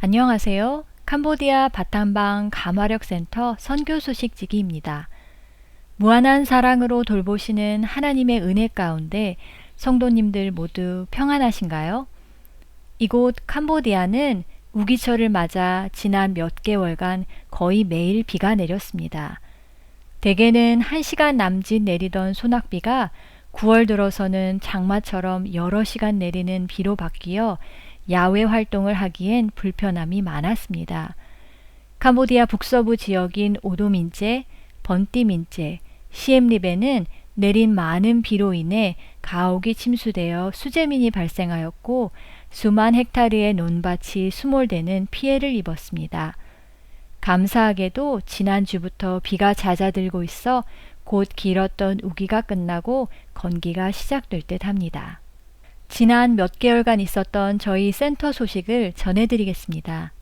안녕하세요. 캄보디아 바탐방 감화력센터 선교 소식지기입니다. 무한한 사랑으로 돌보시는 하나님의 은혜 가운데 성도님들 모두 평안하신가요? 이곳 캄보디아는 우기철을 맞아 지난 몇 개월간 거의 매일 비가 내렸습니다. 대개는 1시간 남짓 내리던 소낙비가 9월 들어서는 장마처럼 여러 시간 내리는 비로 바뀌어 야외 활동을 하기엔 불편함이 많았습니다. 캄보디아 북서부 지역인 오도민제, 번띠민제, 시엠립에는 내린 많은 비로 인해 가옥이 침수되어 수재민이 발생하였고 수만 헥타르의 논밭이 수몰되는 피해를 입었습니다. 감사하게도 지난주부터 비가 잦아들고 있어 곧 길었던 우기가 끝나고 건기가 시작될 듯 합니다. 지난 몇 개월간 있었던 저희 센터 소식을 전해드리겠습니다.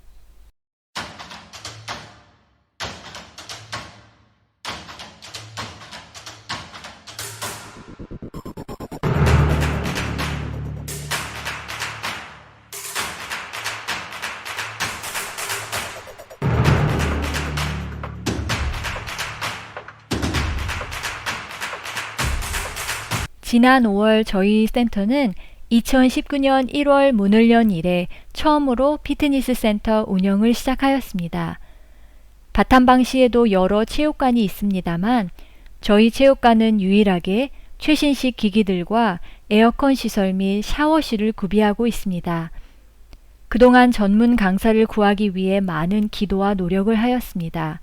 지난 5월 저희 센터는 2019년 1월 문을 연 이래 처음으로 피트니스 센터 운영을 시작하였습니다. 바탐방시에도 여러 체육관이 있습니다만 저희 체육관은 유일하게 최신식 기기들과 에어컨 시설 및 샤워실을 구비하고 있습니다. 그동안 전문 강사를 구하기 위해 많은 기도와 노력을 하였습니다.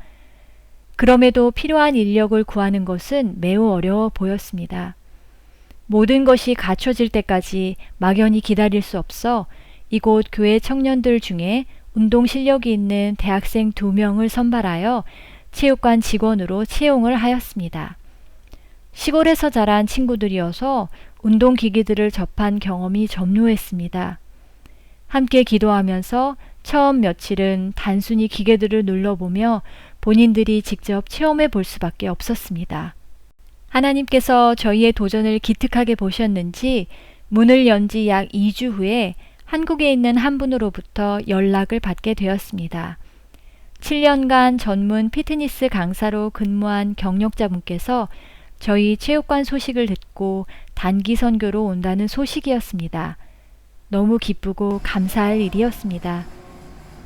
그럼에도 필요한 인력을 구하는 것은 매우 어려워 보였습니다. 모든 것이 갖춰질 때까지 막연히 기다릴 수 없어 이곳 교회 청년들 중에 운동 실력이 있는 대학생 2명을 선발하여 체육관 직원으로 채용을 하였습니다. 시골에서 자란 친구들이어서 운동기기들을 접한 경험이 점루했습니다. 함께 기도하면서 처음 며칠은 단순히 기계들을 눌러보며 본인들이 직접 체험해 볼 수밖에 없었습니다. 하나님께서 저희의 도전을 기특하게 보셨는지 문을 연 지 약 2주 후에 한국에 있는 한 분으로부터 연락을 받게 되었습니다. 7년간 전문 피트니스 강사로 근무한 경력자분께서 저희 체육관 소식을 듣고 단기 선교로 온다는 소식이었습니다. 너무 기쁘고 감사할 일이었습니다.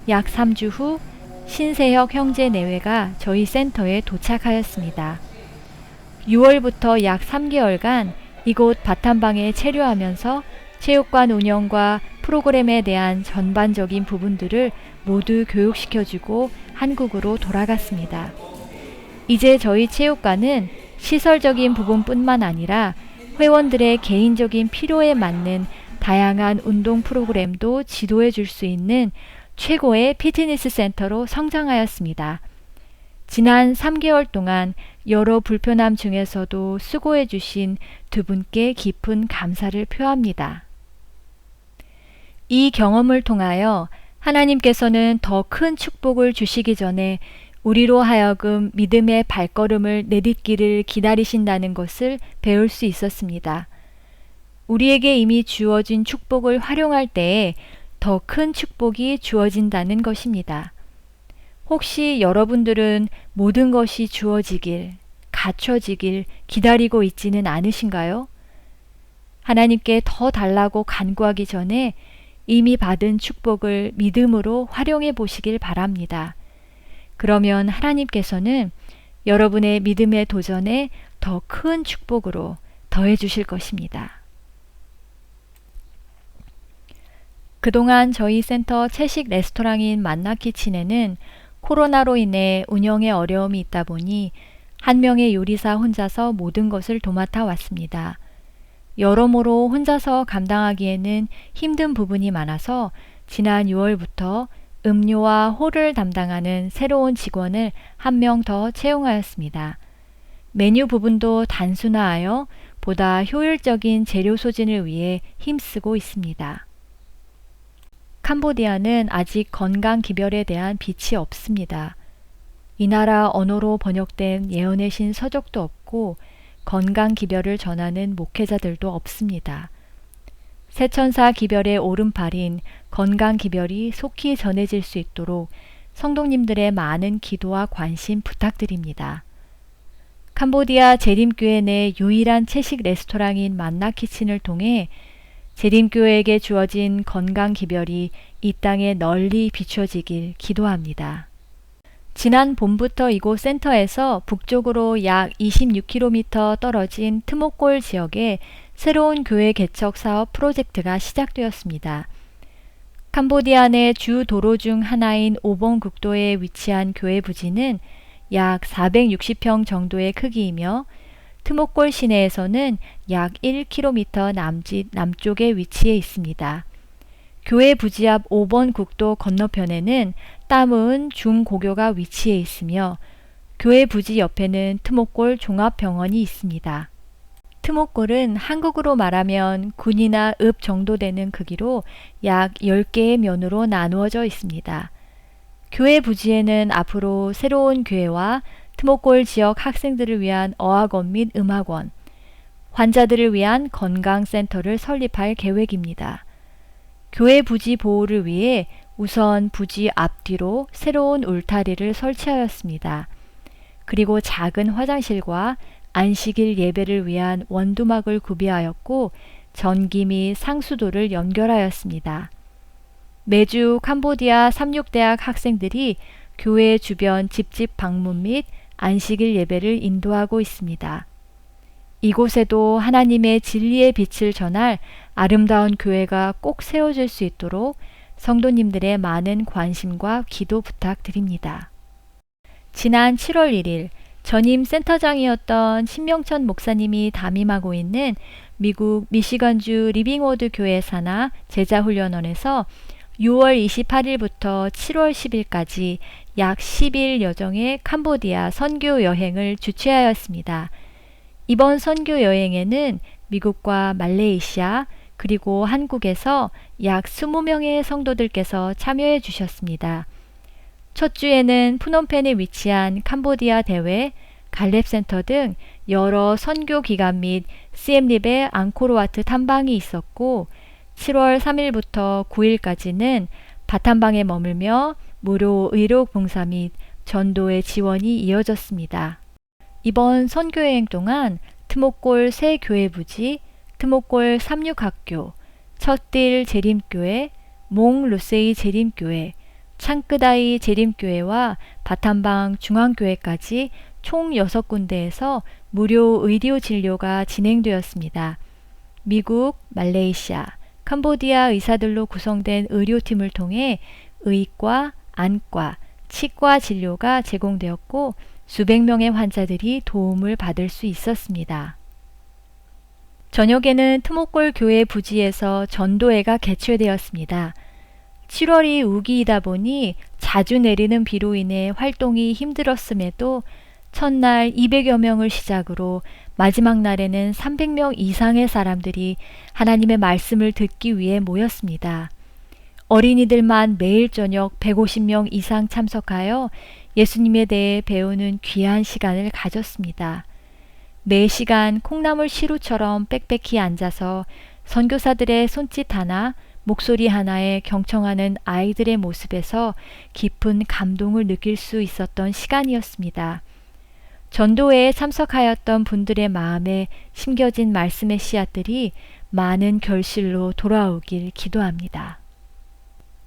약 3주 후 신세혁 형제 내외가 저희 센터에 도착하였습니다. 6월부터 약 3개월간 이곳 바탐방에 체류하면서 체육관 운영과 프로그램에 대한 전반적인 부분들을 모두 교육시켜주고 한국으로 돌아갔습니다. 이제 저희 체육관은 시설적인 부분뿐만 아니라 회원들의 개인적인 필요에 맞는 다양한 운동 프로그램도 지도해 줄 수 있는 최고의 피트니스 센터로 성장하였습니다. 지난 3개월 동안 여러 불편함 중에서도 수고해 주신 두 분께 깊은 감사를 표합니다. 이 경험을 통하여 하나님께서는 더 큰 축복을 주시기 전에 우리로 하여금 믿음의 발걸음을 내딛기를 기다리신다는 것을 배울 수 있었습니다. 우리에게 이미 주어진 축복을 활용할 때에 더 큰 축복이 주어진다는 것입니다. 혹시 여러분들은 모든 것이 주어지길, 갖춰지길 기다리고 있지는 않으신가요? 하나님께 더 달라고 간구하기 전에 이미 받은 축복을 믿음으로 활용해 보시길 바랍니다. 그러면 하나님께서는 여러분의 믿음의 도전에 더 큰 축복으로 더해 주실 것입니다. 그동안 저희 센터 채식 레스토랑인 만나키친에는 코로나로 인해 운영에 어려움이 있다 보니 한 명의 요리사 혼자서 모든 것을 도맡아 왔습니다. 여러모로 혼자서 감당하기에는 힘든 부분이 많아서 지난 6월부터 음료와 홀을 담당하는 새로운 직원을 한 명 더 채용하였습니다. 메뉴 부분도 단순화하여 보다 효율적인 재료 소진을 위해 힘쓰고 있습니다. 캄보디아는 아직 건강 기별에 대한 빛이 없습니다. 이 나라 언어로 번역된 예언의 신 서적도 없고 건강 기별을 전하는 목회자들도 없습니다. 새천사 기별의 오른팔인 건강 기별이 속히 전해질 수 있도록 성도님들의 많은 기도와 관심 부탁드립니다. 캄보디아 재림교회 내 유일한 채식 레스토랑인 만나키친을 통해 재림교회에게 주어진 건강 기별이 이 땅에 널리 비춰지길 기도합니다. 지난 봄부터 이곳 센터에서 북쪽으로 약 26km 떨어진 트모골 지역에 새로운 교회 개척 사업 프로젝트가 시작되었습니다. 캄보디아 내 주 도로 중 하나인 오봉 국도에 위치한 교회 부지는 약 460평 정도의 크기이며 트모골 시내에서는 약 1km 남쪽에 위치해 있습니다. 교회 부지 앞 5번 국도 건너편에는 따무은 중고교가 위치해 있으며 교회 부지 옆에는 트모골 종합병원이 있습니다. 트모골은 한국으로 말하면 군이나 읍 정도 되는 크기로 약 10개의 면으로 나누어져 있습니다. 교회 부지에는 앞으로 새로운 교회와 트모골 지역 학생들을 위한 어학원 및 음악원, 환자들을 위한 건강센터를 설립할 계획입니다. 교회 부지 보호를 위해 우선 부지 앞뒤로 새로운 울타리를 설치하였습니다. 그리고 작은 화장실과 안식일 예배를 위한 원두막을 구비하였고 전기 및 상수도를 연결하였습니다. 매주 캄보디아 삼육대학 학생들이 교회 주변 집집 방문 및 안식일 예배를 인도하고 있습니다. 이곳에도 하나님의 진리의 빛을 전할 아름다운 교회가 꼭 세워질 수 있도록 성도님들의 많은 관심과 기도 부탁드립니다. 지난 7월 1일 전임 센터장이었던 신명천 목사님이 담임하고 있는 미국 미시건주 리빙워드 교회 산하 제자훈련원에서 6월 28일부터 7월 10일까지 약 10일 여정의 캄보디아 선교 여행을 주최하였습니다. 이번 선교 여행에는 미국과 말레이시아 그리고 한국에서 약 20명의 성도들께서 참여해 주셨습니다. 첫 주에는 푸놈펜에 위치한 캄보디아 대회, 갈렙센터 등 여러 선교 기관 및 시엠립의 앙코르와트 탐방이 있었고 7월 3일부터 9일까지는 바탐방에 머물며 무료 의료 봉사 및 전도의 지원이 이어졌습니다. 이번 선교여행 동안 트모골 새 교회 부지, 트모골 삼육학교, 첫딜 재림교회, 몽 루세이 재림교회, 창끄다이 재림교회와 바탐방 중앙교회까지 총 6군데에서 무료 의료 진료가 진행되었습니다. 미국, 말레이시아, 캄보디아 의사들로 구성된 의료팀을 통해 의과, 안과, 치과 진료가 제공되었고 수백 명의 환자들이 도움을 받을 수 있었습니다. 저녁에는 트모골 교회 부지에서 전도회가 개최되었습니다. 7월이 우기이다 보니 자주 내리는 비로 인해 활동이 힘들었음에도 첫날 200여 명을 시작으로 마지막 날에는 300명 이상의 사람들이 하나님의 말씀을 듣기 위해 모였습니다. 어린이들만 매일 저녁 150명 이상 참석하여 예수님에 대해 배우는 귀한 시간을 가졌습니다. 매 시간 콩나물 시루처럼 빽빽히 앉아서 선교사들의 손짓 하나, 목소리 하나에 경청하는 아이들의 모습에서 깊은 감동을 느낄 수 있었던 시간이었습니다. 전도회에 참석하였던 분들의 마음에 심겨진 말씀의 씨앗들이 많은 결실로 돌아오길 기도합니다.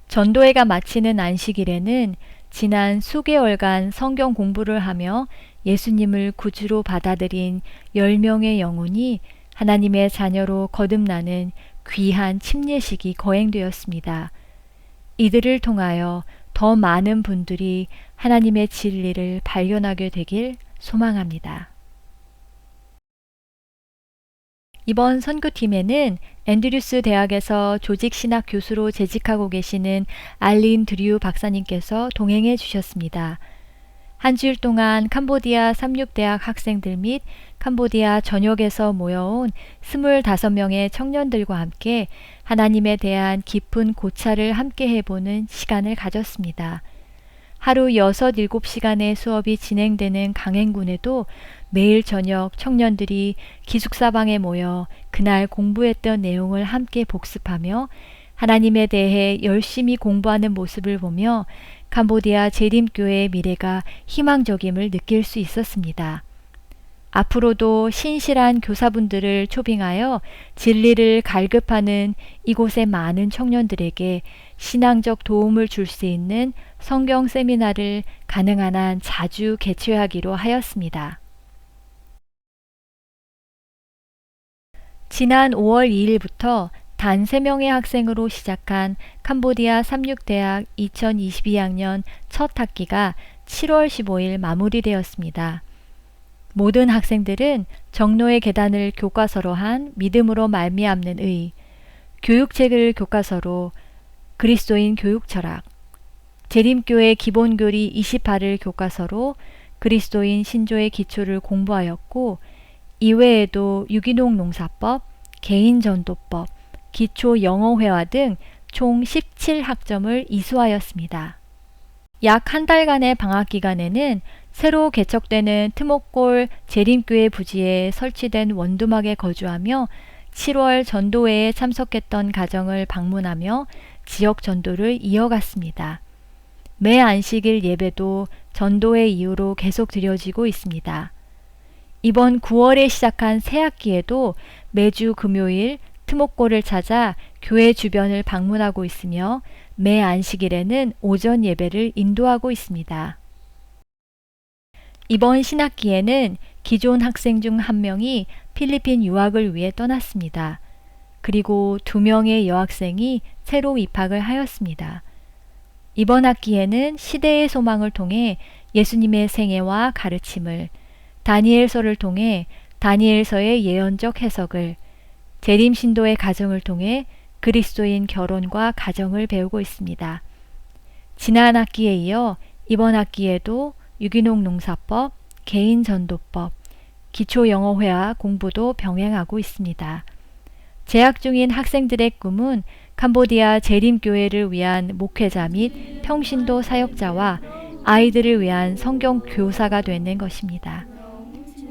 전도회가 마치는 안식일에는 지난 수개월간 성경 공부를 하며 예수님을 구주로 받아들인 10명의 영혼이 하나님의 자녀로 거듭나는 귀한 침례식이 거행되었습니다. 이들을 통하여 더 많은 분들이 하나님의 진리를 발견하게 되길 소망합니다. 이번 선교팀에는 앤드류스 대학에서 조직신학 교수로 재직하고 계시는 알린 드류 박사님께서 동행해 주셨습니다. 한 주일 동안 캄보디아 삼육대학 학생들 및 캄보디아 전역에서 모여온 25명의 청년들과 함께 하나님에 대한 깊은 고찰을 함께 해보는 시간을 가졌습니다. 하루 6, 7시간의 수업이 진행되는 강행군에도 매일 저녁 청년들이 기숙사방에 모여 그날 공부했던 내용을 함께 복습하며 하나님에 대해 열심히 공부하는 모습을 보며 캄보디아 재림교회의 미래가 희망적임을 느낄 수 있었습니다. 앞으로도 신실한 교사분들을 초빙하여 진리를 갈급하는 이곳의 많은 청년들에게 신앙적 도움을 줄 수 있는 성경 세미나를 가능한 한 자주 개최하기로 하였습니다. 지난 5월 2일부터 단 3명의 학생으로 시작한 캄보디아 삼육대학 2022학년 첫 학기가 7월 15일 마무리되었습니다. 모든 학생들은 정로의 계단을 교과서로 한 믿음으로 말미암는 의, 교육책을 교과서로 그리스도인 교육철학, 재림교회 기본교리 28을 교과서로 그리스도인 신조의 기초를 공부하였고 이외에도 유기농 농사법, 개인전도법, 기초 영어회화 등 총 17학점을 이수하였습니다. 약 한 달간의 방학 기간에는 새로 개척되는 트목골 재림교회 부지에 설치된 원두막에 거주하며 7월 전도회에 참석했던 가정을 방문하며 지역 전도를 이어갔습니다. 매 안식일 예배도 전도회 이후로 계속 드려지고 있습니다. 이번 9월에 시작한 새 학기에도 매주 금요일 트목골을 찾아 교회 주변을 방문하고 있으며 매 안식일에는 오전 예배를 인도하고 있습니다. 이번 신학기에는 기존 학생 중 1명이 필리핀 유학을 위해 떠났습니다. 그리고 2명의 여학생이 새로 입학을 하였습니다. 이번 학기에는 시대의 소망을 통해 예수님의 생애와 가르침을, 다니엘서를 통해 다니엘서의 예언적 해석을, 재림신도의 가정을 통해 그리스도인 결혼과 가정을 배우고 있습니다. 지난 학기에 이어 이번 학기에도 유기농 농사법, 개인전도법, 기초영어회화 공부도 병행하고 있습니다. 재학 중인 학생들의 꿈은 캄보디아 재림교회를 위한 목회자 및 평신도 사역자와 아이들을 위한 성경 교사가 되는 것입니다.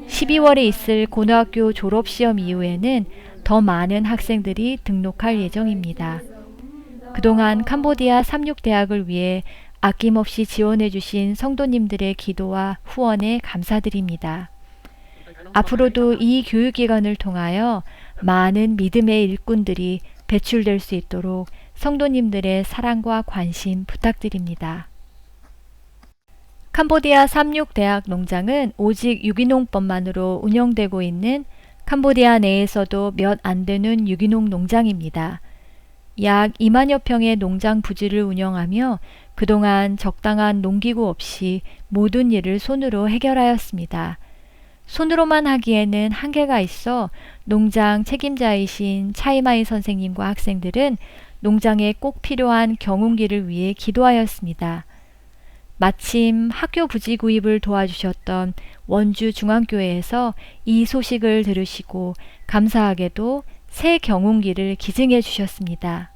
12월에 있을 고등학교 졸업시험 이후에는 더 많은 학생들이 등록할 예정입니다. 그동안 캄보디아 삼육대학을 위해 아낌없이 지원해 주신 성도님들의 기도와 후원에 감사드립니다. 앞으로도 이 교육기관을 통하여 많은 믿음의 일꾼들이 배출될 수 있도록 성도님들의 사랑과 관심 부탁드립니다. 캄보디아 삼육대학 농장은 오직 유기농법만으로 운영되고 있는 캄보디아 내에서도 몇 안 되는 유기농 농장입니다. 약 2만여 평의 농장 부지를 운영하며 그동안 적당한 농기구 없이 모든 일을 손으로 해결하였습니다. 손으로만 하기에는 한계가 있어 농장 책임자이신 차이마이 선생님과 학생들은 농장에 꼭 필요한 경운기를 위해 기도하였습니다. 마침 학교 부지 구입을 도와주셨던 원주 중앙교회에서 이 소식을 들으시고 감사하게도 새 경운기를 기증해 주셨습니다.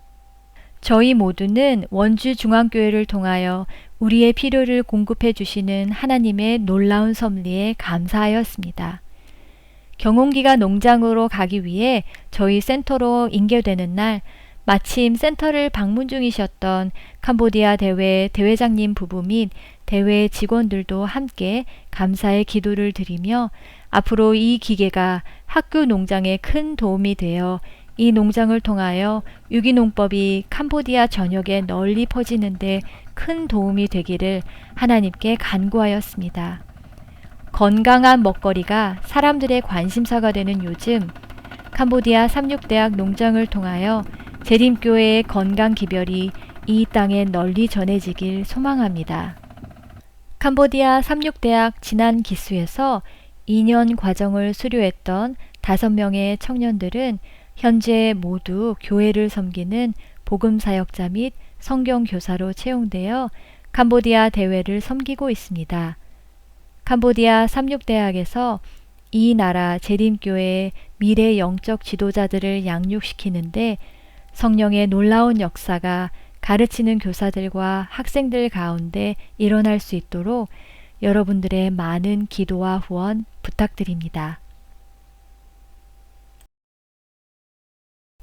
저희 모두는 원주 중앙교회를 통하여 우리의 필요를 공급해 주시는 하나님의 놀라운 섭리에 감사하였습니다. 경운기가 농장으로 가기 위해 저희 센터로 인계되는 날 마침 센터를 방문 중이셨던 캄보디아 대회 대회장님 부부 및 대회 직원들도 함께 감사의 기도를 드리며 앞으로 이 기계가 학교 농장에 큰 도움이 되어 이 농장을 통하여 유기농법이 캄보디아 전역에 널리 퍼지는데 큰 도움이 되기를 하나님께 간구하였습니다. 건강한 먹거리가 사람들의 관심사가 되는 요즘 캄보디아 삼육대학 농장을 통하여 재림교회의 건강 기별이 이 땅에 널리 전해지길 소망합니다. 캄보디아 삼육대학 지난 기수에서 2년 과정을 수료했던 5명의 청년들은 현재 모두 교회를 섬기는 복음사역자 및 성경교사로 채용되어 캄보디아 대회를 섬기고 있습니다. 캄보디아 삼육대학에서 이 나라 재림교회의 미래 영적 지도자들을 양육시키는데 성령의 놀라운 역사가 가르치는 교사들과 학생들 가운데 일어날 수 있도록 여러분들의 많은 기도와 후원 부탁드립니다.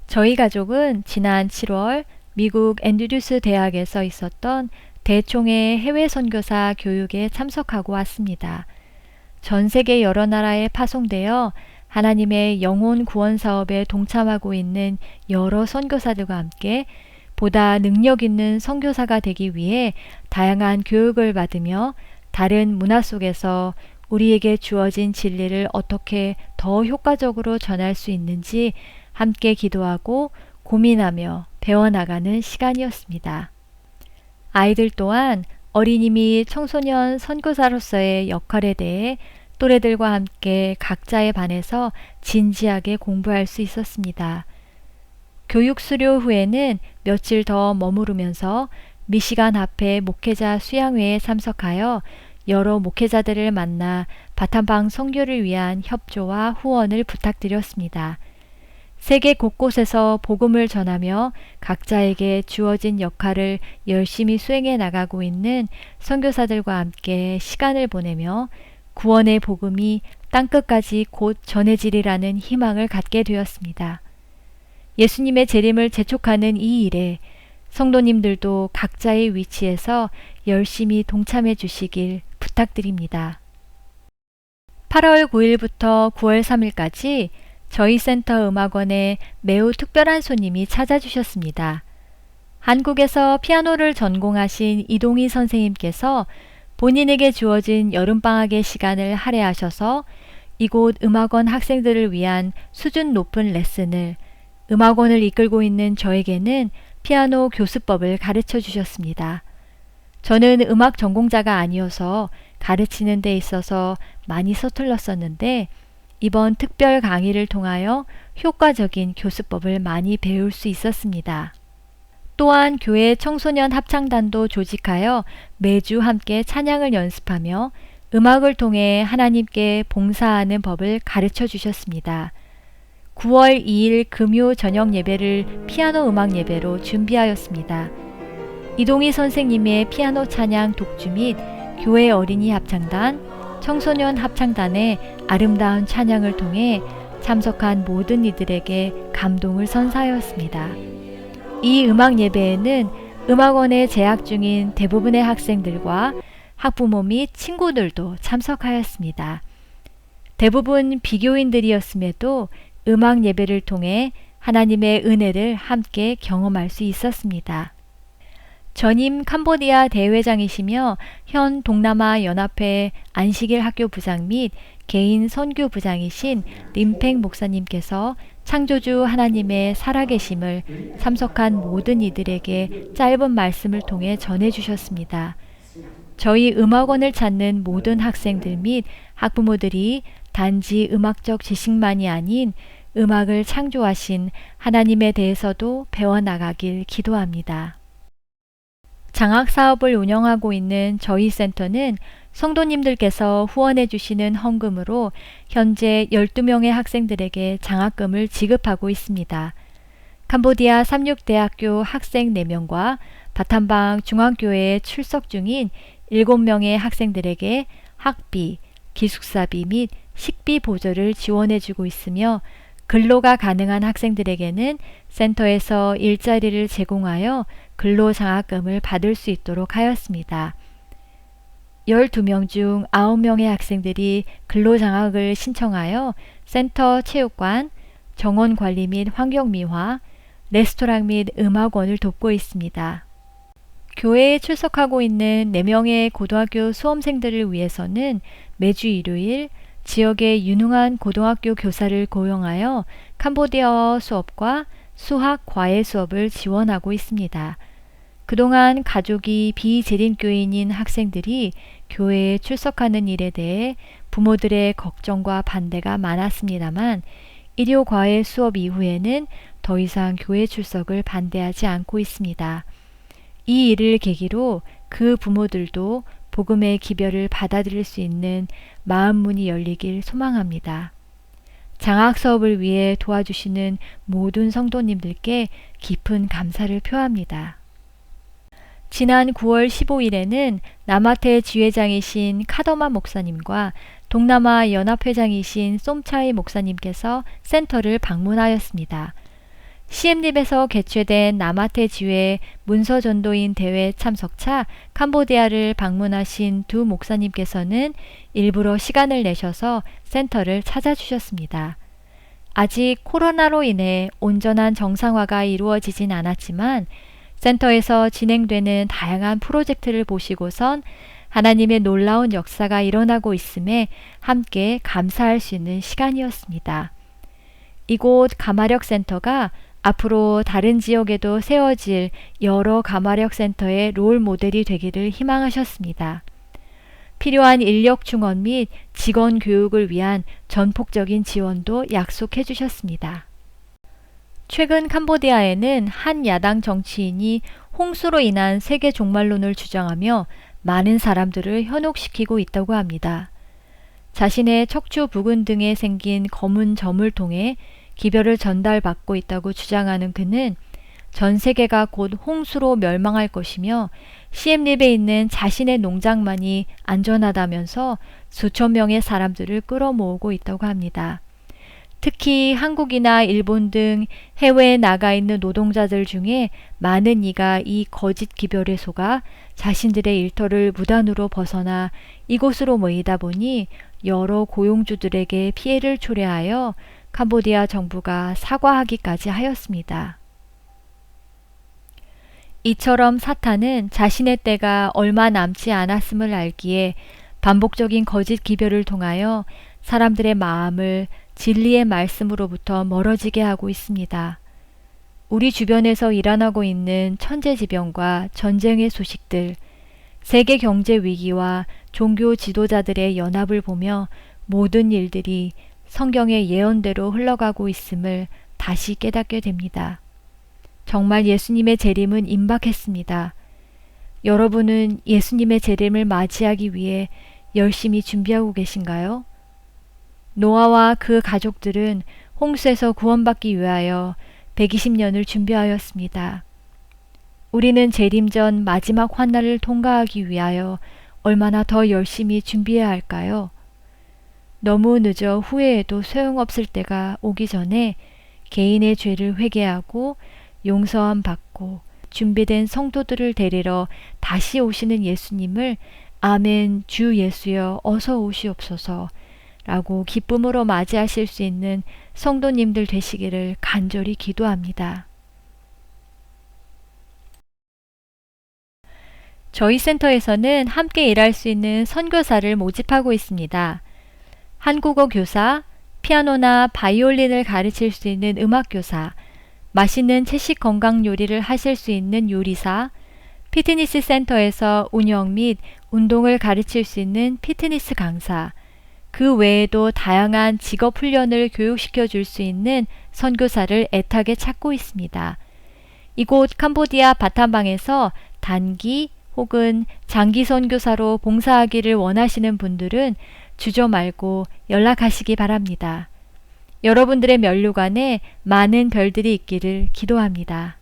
저희 가족은 지난 7월 미국 앤드류스 대학에서 있었던 대총회 해외 선교사 교육에 참석하고 왔습니다. 전 세계 여러 나라에 파송되어 하나님의 영혼 구원 사업에 동참하고 있는 여러 선교사들과 함께 보다 능력 있는 선교사가 되기 위해 다양한 교육을 받으며 다른 문화 속에서 우리에게 주어진 진리를 어떻게 더 효과적으로 전할 수 있는지 함께 기도하고 고민하며 배워나가는 시간이었습니다. 아이들 또한 어린이 및 청소년 선교사로서의 역할에 대해 또래들과 함께 각자의 반에서 진지하게 공부할 수 있었습니다. 교육 수료 후에는 며칠 더 머무르면서 미시간 앞에 목회자 수양회에 참석하여 여러 목회자들을 만나 바탄방 선교를 위한 협조와 후원을 부탁드렸습니다. 세계 곳곳에서 복음을 전하며 각자에게 주어진 역할을 열심히 수행해 나가고 있는 선교사들과 함께 시간을 보내며 구원의 복음이 땅끝까지 곧 전해지리라는 희망을 갖게 되었습니다. 예수님의 재림을 재촉하는 이 일에 성도님들도 각자의 위치에서 열심히 동참해 주시길 부탁드립니다. 8월 9일부터 9월 3일까지 저희 센터 음악원에 매우 특별한 손님이 찾아주셨습니다. 한국에서 피아노를 전공하신 이동희 선생님께서 본인에게 주어진 여름방학의 시간을 할애하셔서 이곳 음악원 학생들을 위한 수준 높은 레슨을 음악원을 이끌고 있는 저에게는 피아노 교수법을 가르쳐 주셨습니다. 저는 음악 전공자가 아니어서 가르치는 데 있어서 많이 서툴렀었는데 이번 특별 강의를 통하여 효과적인 교수법을 많이 배울 수 있었습니다. 또한 교회 청소년 합창단도 조직하여 매주 함께 찬양을 연습하며 음악을 통해 하나님께 봉사하는 법을 가르쳐 주셨습니다. 9월 2일 금요 저녁 예배를 피아노 음악 예배로 준비하였습니다. 이동희 선생님의 피아노 찬양 독주 및 교회 어린이 합창단, 청소년 합창단의 아름다운 찬양을 통해 참석한 모든 이들에게 감동을 선사하였습니다. 이 음악 예배에는 음악원에 재학 중인 대부분의 학생들과 학부모 및 친구들도 참석하였습니다. 대부분 비교인들이었음에도 음악 예배를 통해 하나님의 은혜를 함께 경험할 수 있었습니다. 전임 캄보디아 대회장이시며 현 동남아 연합회 안식일 학교 부장 및 개인 선교 부장이신 림팽 목사님께서 창조주 하나님의 살아계심을 참석한 모든 이들에게 짧은 말씀을 통해 전해주셨습니다. 저희 음악원을 찾는 모든 학생들 및 학부모들이 단지 음악적 지식만이 아닌 음악을 창조하신 하나님에 대해서도 배워나가길 기도합니다. 장학 사업을 운영하고 있는 저희 센터는 성도님들께서 후원해 주시는 헌금으로 현재 12명의 학생들에게 장학금을 지급하고 있습니다. 캄보디아 삼육대학교 학생 4명과 바탄방 중앙교회에 출석 중인 7명의 학생들에게 학비, 기숙사비 및 식비 보조를 지원해 주고 있으며 근로가 가능한 학생들에게는 센터에서 일자리를 제공하여 근로장학금을 받을 수 있도록 하였습니다. 12명 중 9명의 학생들이 근로장학을 신청하여 센터 체육관, 정원관리 및 환경미화, 레스토랑 및 음악원을 돕고 있습니다. 교회에 출석하고 있는 4명의 고등학교 수험생들을 위해서는 매주 일요일 지역의 유능한 고등학교 교사를 고용하여 캄보디아어 수업과 수학, 과외 수업을 지원하고 있습니다. 그동안 가족이 비재림교인인 학생들이 교회에 출석하는 일에 대해 부모들의 걱정과 반대가 많았습니다만 일요 과외 수업 이후에는 더 이상 교회 출석을 반대하지 않고 있습니다. 이 일을 계기로 그 부모들도 복음의 기별을 받아들일 수 있는 마음 문이 열리길 소망합니다. 장학 사업을 위해 도와주시는 모든 성도님들께 깊은 감사를 표합니다. 지난 9월 15일에는 남아태 지회장이신 카더마 목사님과 동남아 연합회장이신 쏨차이 목사님께서 센터를 방문하였습니다. 시엠립에서 개최된 남아태 지회 문서전도인 대회 참석차 캄보디아를 방문하신 두 목사님께서는 일부러 시간을 내셔서 센터를 찾아주셨습니다. 아직 코로나로 인해 온전한 정상화가 이루어지진 않았지만 센터에서 진행되는 다양한 프로젝트를 보시고선 하나님의 놀라운 역사가 일어나고 있음에 함께 감사할 수 있는 시간이었습니다. 이곳 가마력 센터가 앞으로 다른 지역에도 세워질 여러 가마력 센터의 롤 모델이 되기를 희망하셨습니다. 필요한 인력 충원 및 직원 교육을 위한 전폭적인 지원도 약속해 주셨습니다. 최근 캄보디아에는 한 야당 정치인이 홍수로 인한 세계 종말론을 주장하며 많은 사람들을 현혹시키고 있다고 합니다. 자신의 척추 부근 등에 생긴 검은 점을 통해 기별을 전달받고 있다고 주장하는 그는 전 세계가 곧 홍수로 멸망할 것이며 시엠립에 있는 자신의 농장만이 안전하다면서 수천 명의 사람들을 끌어모으고 있다고 합니다. 특히 한국이나 일본 등 해외에 나가 있는 노동자들 중에 많은 이가 이 거짓 기별에 속아 자신들의 일터를 무단으로 벗어나 이곳으로 모이다 보니 여러 고용주들에게 피해를 초래하여 캄보디아 정부가 사과하기까지 하였습니다. 이처럼 사탄은 자신의 때가 얼마 남지 않았음을 알기에 반복적인 거짓 기별을 통하여 사람들의 마음을 진리의 말씀으로부터 멀어지게 하고 있습니다. 우리 주변에서 일어나고 있는 천재지변과 전쟁의 소식들, 세계 경제 위기와 종교 지도자들의 연합을 보며 모든 일들이 성경의 예언대로 흘러가고 있음을 다시 깨닫게 됩니다. 정말 예수님의 재림은 임박했습니다. 여러분은 예수님의 재림을 맞이하기 위해 열심히 준비하고 계신가요? 노아와 그 가족들은 홍수에서 구원받기 위하여 120년을 준비하였습니다. 우리는 재림 전 마지막 환난을 통과하기 위하여 얼마나 더 열심히 준비해야 할까요? 너무 늦어 후회해도 소용없을 때가 오기 전에 개인의 죄를 회개하고 용서함 받고 준비된 성도들을 데리러 다시 오시는 예수님을 아멘 주 예수여 어서 오시옵소서 라고 기쁨으로 맞이하실 수 있는 성도님들 되시기를 간절히 기도합니다. 저희 센터에서는 함께 일할 수 있는 선교사를 모집하고 있습니다. 한국어 교사, 피아노나 바이올린을 가르칠 수 있는 음악교사, 맛있는 채식 건강 요리를 하실 수 있는 요리사, 피트니스 센터에서 운영 및 운동을 가르칠 수 있는 피트니스 강사, 그 외에도 다양한 직업 훈련을 교육시켜 줄 수 있는 선교사를 애타게 찾고 있습니다. 이곳 캄보디아 바탐방에서 단기 혹은 장기 선교사로 봉사하기를 원하시는 분들은 주저 말고 연락하시기 바랍니다. 여러분들의 면류관에 많은 별들이 있기를 기도합니다.